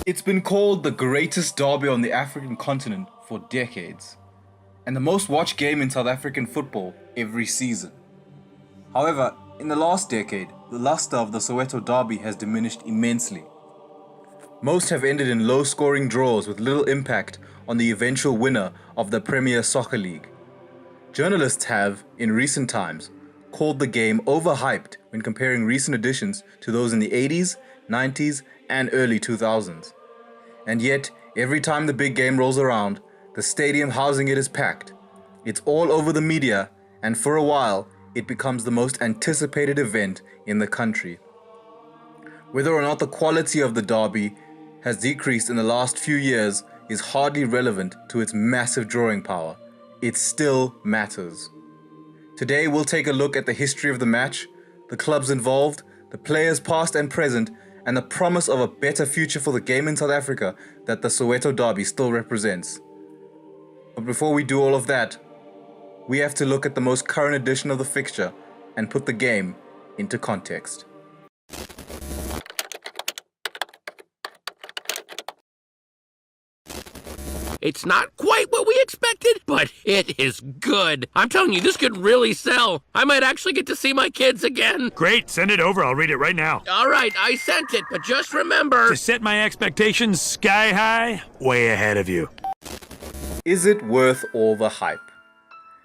It's been called the greatest derby on the African continent for decades, and the most watched game in South African football every season. However, in the last decade, the luster of the Soweto Derby has diminished immensely. Most have ended in low-scoring draws with little impact on the eventual winner of the Premier Soccer League. Journalists have, in recent times, called the game overhyped when comparing recent editions to those in the 80s, 90s, and early 2000s. And yet, every time the big game rolls around, the stadium housing it is packed. It's all over the media, and for a while, it becomes the most anticipated event in the country. Whether or not the quality of the derby has decreased in the last few years is hardly relevant to its massive drawing power. It still matters. Today, we'll take a look at the history of the match, the clubs involved, the players past and present, and the promise of a better future for the game in South Africa that the Soweto Derby still represents. But before we do all of that, we have to look at the most current edition of the fixture and put the game into context. It's not quite what we expected, but it is good. I'm telling you, this could really sell. I might actually get to see my kids again. Great, send it over. I'll read it right now. All right, I sent it, but just remember... To set my expectations sky high, way ahead of you. Is it worth all the hype?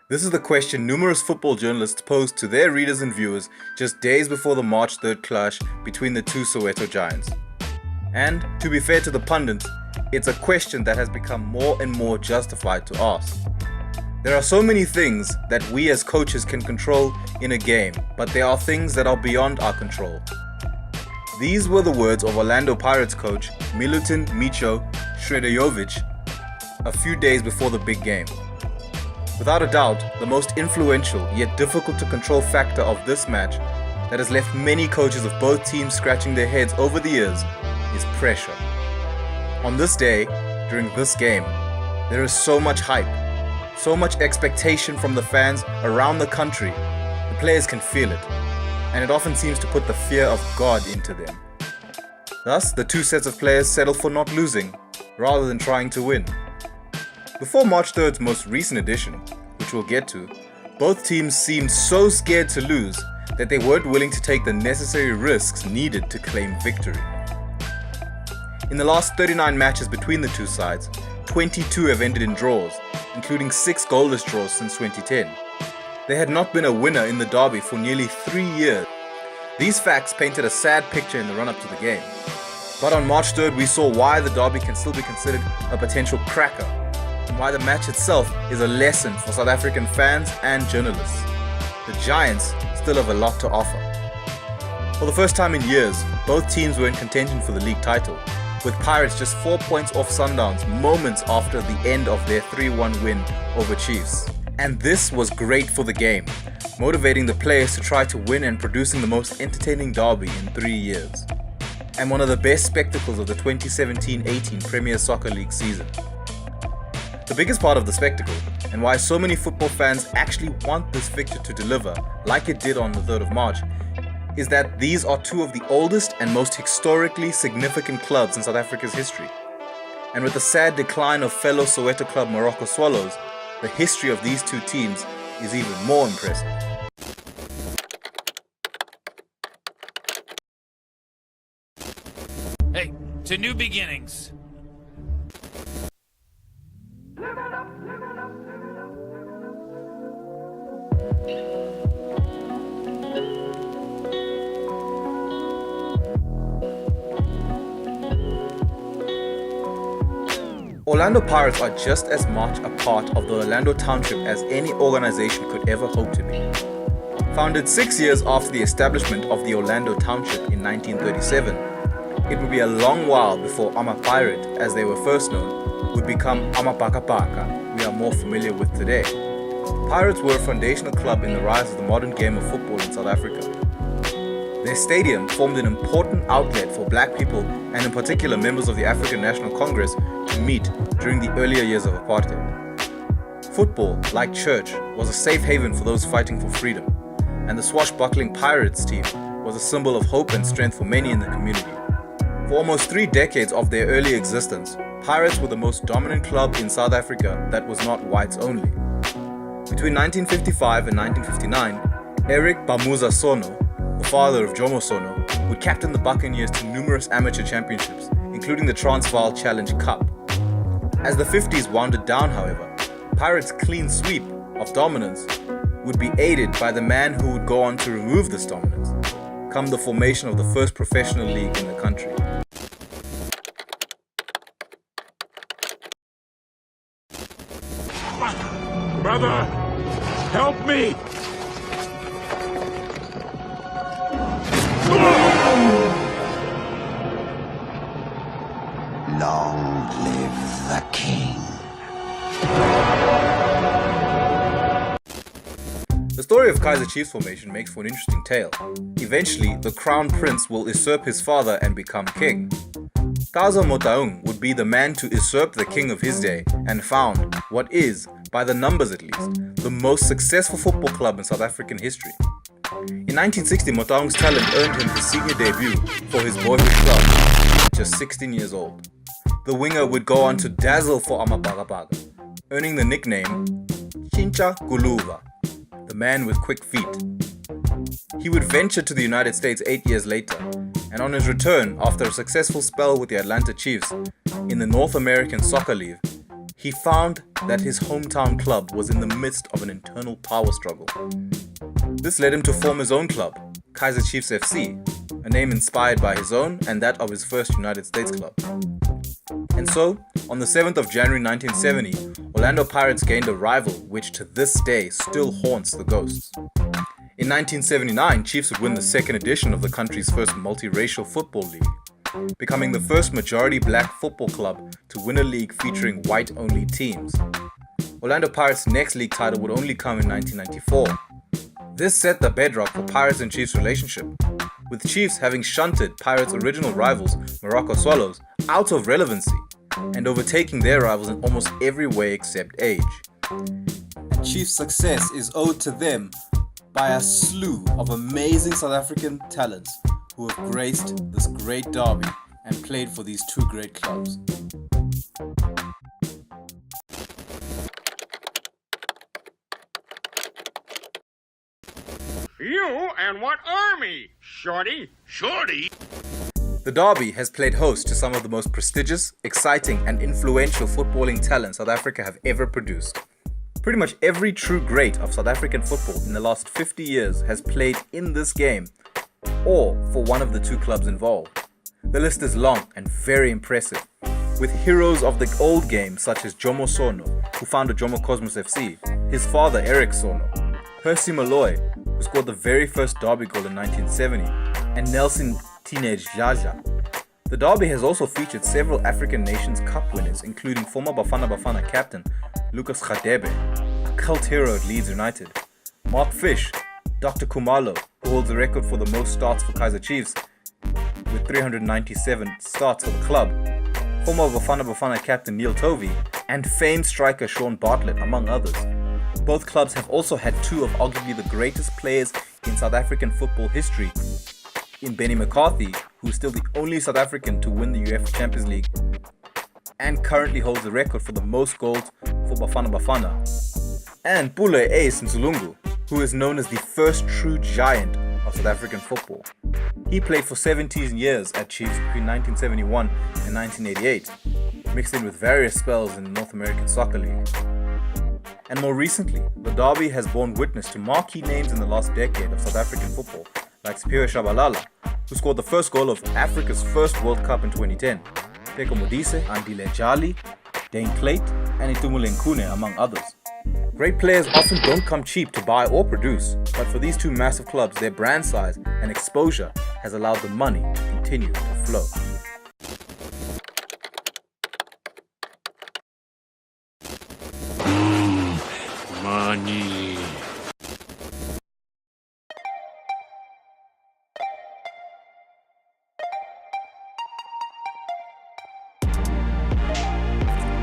This is the question numerous football journalists posed to their readers and viewers just days before the March 3rd clash between the two Soweto giants. And, to be fair to the pundits, it's a question that has become more and more justified to ask. There are so many things that we as coaches can control in a game, but there are things that are beyond our control. These were the words of Orlando Pirates coach Milutin Micho Sredojevic a few days before the big game. Without a doubt, the most influential yet difficult to control factor of this match that has left many coaches of both teams scratching their heads over the years is pressure. On this day, during this game, there is so much hype, so much expectation from the fans around the country. The players can feel it, and it often seems to put the fear of God into them. Thus, the two sets of players settle for not losing, rather than trying to win. Before March 3rd's most recent edition, which we'll get to, both teams seemed so scared to lose that they weren't willing to take the necessary risks needed to claim victory. In the last 39 matches between the two sides, 22 have ended in draws, including 6 goalless draws since 2010. There had not been a winner in the derby for nearly 3 years. These facts painted a sad picture in the run-up to the game. But on March 3rd, we saw why the derby can still be considered a potential cracker, and why the match itself is a lesson for South African fans and journalists. The Giants still have a lot to offer. For the first time in years, both teams were in contention for the league title, with Pirates just 4 points off Sundowns moments after the end of their 3-1 win over Chiefs. And this was great for the game, motivating the players to try to win and producing the most entertaining derby in 3 years, and one of the best spectacles of the 2017-18 Premier Soccer League season. The biggest part of the spectacle, and why so many football fans actually want this fixture to deliver, like it did on the 3rd of March, is that these are two of the oldest and most historically significant clubs in South Africa's history. And with the sad decline of fellow Soweto club Morocco Swallows, the history of these two teams is even more impressive. Hey, to new beginnings. Orlando Pirates are just as much a part of the Orlando Township as any organization could ever hope to be. Founded 6 years after the establishment of the Orlando Township in 1937, it would be a long while before Pirate, as they were first known, would become Amapakapaka, we are more familiar with today. Pirates were a foundational club in the rise of the modern game of football in South Africa. Their stadium formed an important outlet for black people and in particular members of the African National Congress to meet during the earlier years of apartheid. Football, like church, was a safe haven for those fighting for freedom, and the swashbuckling Pirates team was a symbol of hope and strength for many in the community. For almost 3 decades of their early existence, Pirates were the most dominant club in South Africa that was not whites only. Between 1955 and 1959, Eric Bamuza Sono, the father of Jomo Sono, would captain the Buccaneers to numerous amateur championships, including the Transvaal Challenge Cup. As the 50s wounded down, however, Pirates' clean sweep of dominance would be aided by the man who would go on to remove this dominance, come the formation of the first professional league in the country. Brother, help me! Long live the king. The story of Kaizer Chiefs formation makes for an interesting tale. Eventually, the crown prince will usurp his father and become king. Kaizer Motaung would be the man to usurp the king of his day and found what is, by the numbers at least, the most successful football club in South African history. In 1960, Motaung's talent earned him his senior debut for his boyhood club, just 16 years old. The winger would go on to dazzle for Amabagabaga, earning the nickname Chincha Guluva, the man with quick feet. He would venture to the United States 8 years later, and on his return after a successful spell with the Atlanta Chiefs in the North American Soccer League, he found that his hometown club was in the midst of an internal power struggle. This led him to form his own club, Kaizer Chiefs FC, a name inspired by his own and that of his first United States club. And so, on the 7th of January 1970, Orlando Pirates gained a rival which to this day still haunts the ghosts. In 1979, Chiefs would win the second edition of the country's first multiracial football league, becoming the first majority black football club to win a league featuring white-only teams. Orlando Pirates' next league title would only come in 1994. This set the bedrock for Pirates and Chiefs' relationship, with Chiefs having shunted Pirates' original rivals, Morocco Swallows, out of relevancy and overtaking their rivals in almost every way except age. And Chiefs' success is owed to them by a slew of amazing South African talents who have graced this great derby and played for these two great clubs. You and what army, Shorty? Shorty? The Derby has played host to some of the most prestigious, exciting and influential footballing talent South Africa have ever produced. Pretty much every true great of South African football in the last 50 years has played in this game or for one of the two clubs involved. The list is long and very impressive, with heroes of the old game such as Jomo Sono, who founded Jomo Cosmos FC, his father Eric Sono, Percy Malloy, who scored the very first Derby goal in 1970, and Nelson Teenage Jaja. The Derby has also featured several African Nations Cup winners, including former Bafana Bafana captain Lucas Radebe, a cult hero at Leeds United, Mark Fish, Dr. Kumalo, who holds the record for the most starts for Kaizer Chiefs, with 397 starts for the club, former Bafana Bafana captain Neil Tovey, and famed striker Sean Bartlett, among others. Both clubs have also had two of arguably the greatest players in South African football history, in Benny McCarthy, who is still the only South African to win the UEFA Champions League and currently holds the record for the most goals for Bafana Bafana, and Pule Ace Nzulungu, who is known as the first true giant of South African football. He played for 17 years at Chiefs between 1971 and 1988, mixed in with various spells in the North American Soccer League. And more recently, the Derby has borne witness to marquee names in the last decade of South African football, like Siphiwe Shabalala, who scored the first goal of Africa's first World Cup in 2010, Teko Modise, Andile Jali, Dane Plate, and Itumule Nkune, among others. Great players often don't come cheap to buy or produce, but for these two massive clubs, their brand size and exposure has allowed the money to continue to flow. Money.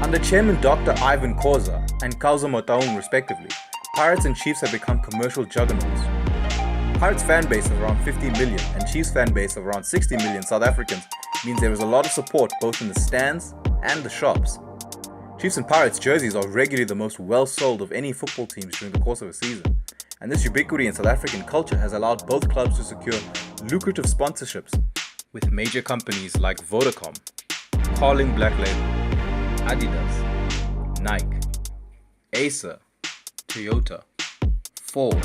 Under chairman Dr. Ivan Khoza and Kauza Motaung respectively, Pirates and Chiefs have become commercial juggernauts. Pirates fan base of around 50 million and Chiefs fan base of around 60 million South Africans means there is a lot of support both in the stands and the shops. Chiefs and Pirates jerseys are regularly the most well sold of any football teams during the course of a season, and this ubiquity in South African culture has allowed both clubs to secure lucrative sponsorships with major companies like Vodacom, Carling Black Label, Adidas, Nike, Acer, Toyota, Ford,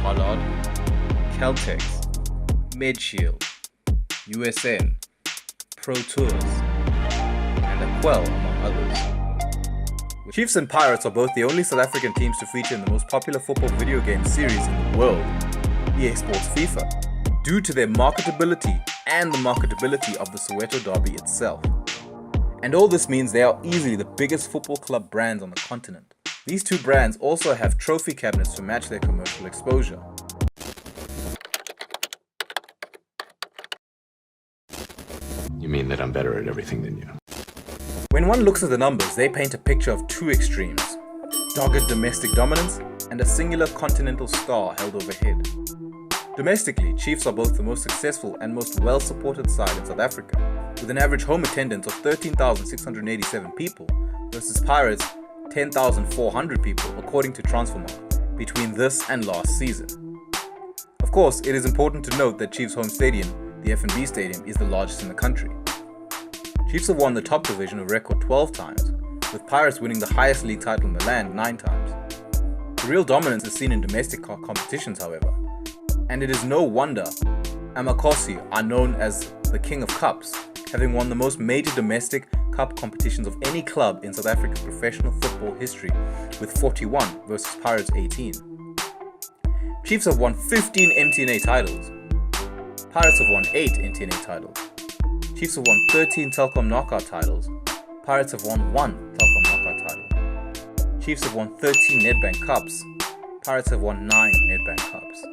Hollard, Caltex, MedShield, USN, Pro Tours, and Aquel, among others. Chiefs and Pirates are both the only South African teams to feature in the most popular football video game series in the world, EA Sports FIFA, due to their marketability and the marketability of the Soweto Derby itself. And all this means they are easily the biggest football club brands on the continent. These two brands also have trophy cabinets to match their commercial exposure. You mean that I'm better at everything than you? When one looks at the numbers, they paint a picture of two extremes: dogged domestic dominance and a singular continental star held overhead. Domestically, Chiefs are both the most successful and most well-supported side in South Africa, with an average home attendance of 13,687 people versus Pirates' 10,400 people according to Transfermarkt between this and last season. Of course, it is important to note that Chiefs' home stadium, the F&B Stadium, is the largest in the country. Chiefs have won the top division a record 12 times, with Pirates winning the highest league title in the land 9 times. The real dominance is seen in domestic competitions, however, and it is no wonder Amakhosi are known as the King of Cups, having won the most major domestic cup competitions of any club in South Africa's professional football history, with 41 versus Pirates 18. Chiefs have won 15 MTNA titles. Pirates have won 8 MTNA titles. Chiefs have won 13 Telkom knockout titles. Pirates have won 1 Telkom knockout title. Chiefs have won 13 Nedbank Cups. Pirates have won 9 Nedbank Cups.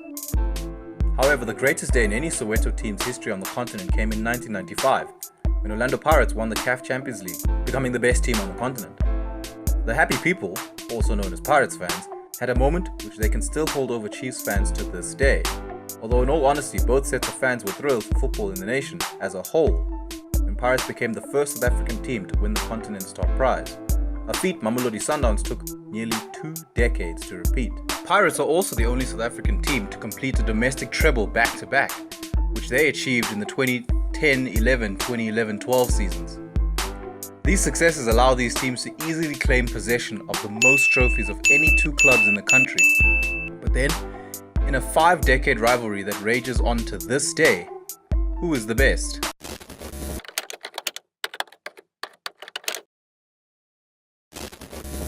However, the greatest day in any Soweto team's history on the continent came in 1995, when Orlando Pirates won the CAF Champions League, becoming the best team on the continent. The happy people, also known as Pirates fans, had a moment which they can still hold over Chiefs fans to this day, although in all honesty both sets of fans were thrilled for football in the nation as a whole, when Pirates became the first South African team to win the continent's top prize, a feat Mamelodi Sundowns took nearly 2 decades to repeat. Pirates are also the only South African team to complete a domestic treble back-to-back, which they achieved in the 2010-11, 2011-12 seasons. These successes allow these teams to easily claim possession of the most trophies of any two clubs in the country. But then, in a 5-decade rivalry that rages on to this day, who is the best?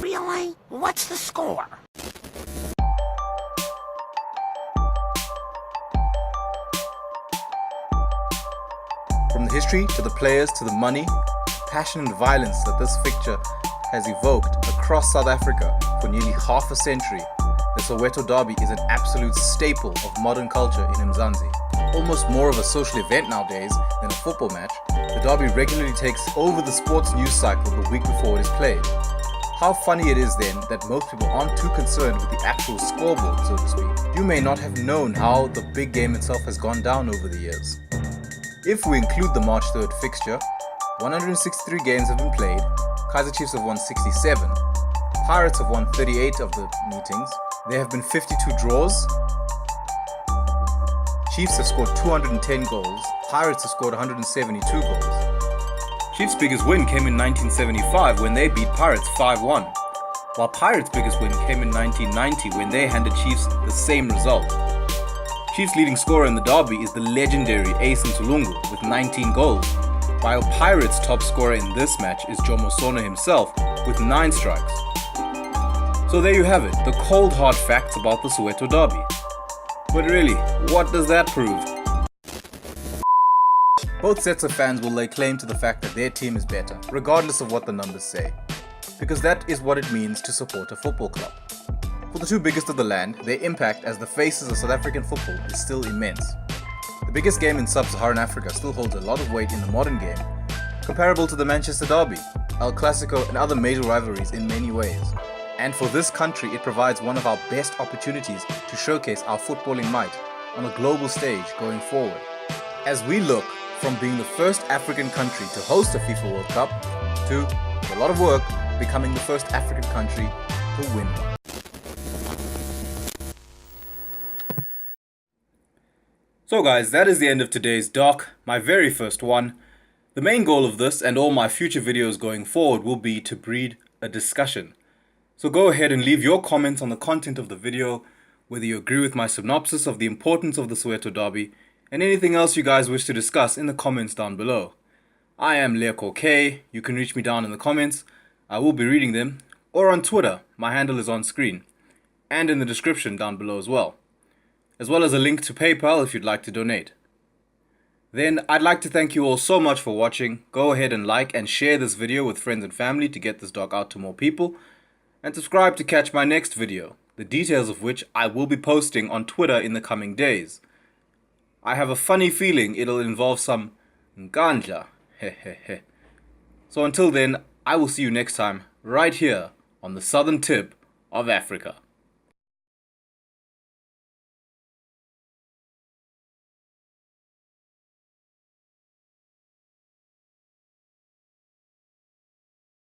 Really? What's the score? From the history, to the players, to the money, to passion and violence that this fixture has evoked across South Africa for nearly half a century, the Soweto Derby is an absolute staple of modern culture in Mzansi. Almost more of a social event nowadays than a football match, the Derby regularly takes over the sports news cycle the week before it is played. How funny it is then that most people aren't too concerned with the actual scoreboard, so to speak. You may not have known how the big game itself has gone down over the years. If we include the March 3rd fixture, 163 games have been played, Kaizer Chiefs have won 67, Pirates have won 38 of the meetings, there have been 52 draws, Chiefs have scored 210 goals, Pirates have scored 172 goals. Chiefs' biggest win came in 1975 when they beat Pirates 5-1, while Pirates' biggest win came in 1990 when they handed Chiefs the same result. Chiefs' leading scorer in the derby is the legendary Ace Ntulungu with 19 goals, while Pirates' top scorer in this match is Jomo Sono himself with 9 strikes. So there you have it, the cold hard facts about the Soweto Derby. But really, what does that prove? Both sets of fans will lay claim to the fact that their team is better, regardless of what the numbers say, because that is what it means to support a football club. For the two biggest of the land, their impact as the faces of South African football is still immense. The biggest game in sub-Saharan Africa still holds a lot of weight in the modern game, comparable to the Manchester Derby, El Clasico, and other major rivalries in many ways. And for this country, it provides one of our best opportunities to showcase our footballing might on a global stage going forward. As we look from being the first African country to host a FIFA World Cup to, with a lot of work, becoming the first African country to win one. So guys, that is the end of today's doc, my very first one. The main goal of this and all my future videos going forward will be to breed a discussion. So go ahead and leave your comments on the content of the video, whether you agree with my synopsis of the importance of the Soweto Derby, and anything else you guys wish to discuss in the comments down below. I am Leoko K. You can reach me down in the comments. I will be reading them, or on Twitter. My handle is on screen, and in the description down below as well as a link to PayPal if you'd like to donate. Then I'd like to thank you all so much for watching. Go ahead and like and share this video with friends and family to get this doc out to more people, and subscribe to catch my next video, the details of which I will be posting on Twitter in the coming days. I have a funny feeling it'll involve some ganja. Hehehe. So until then, I will see you next time right here on the southern tip of Africa.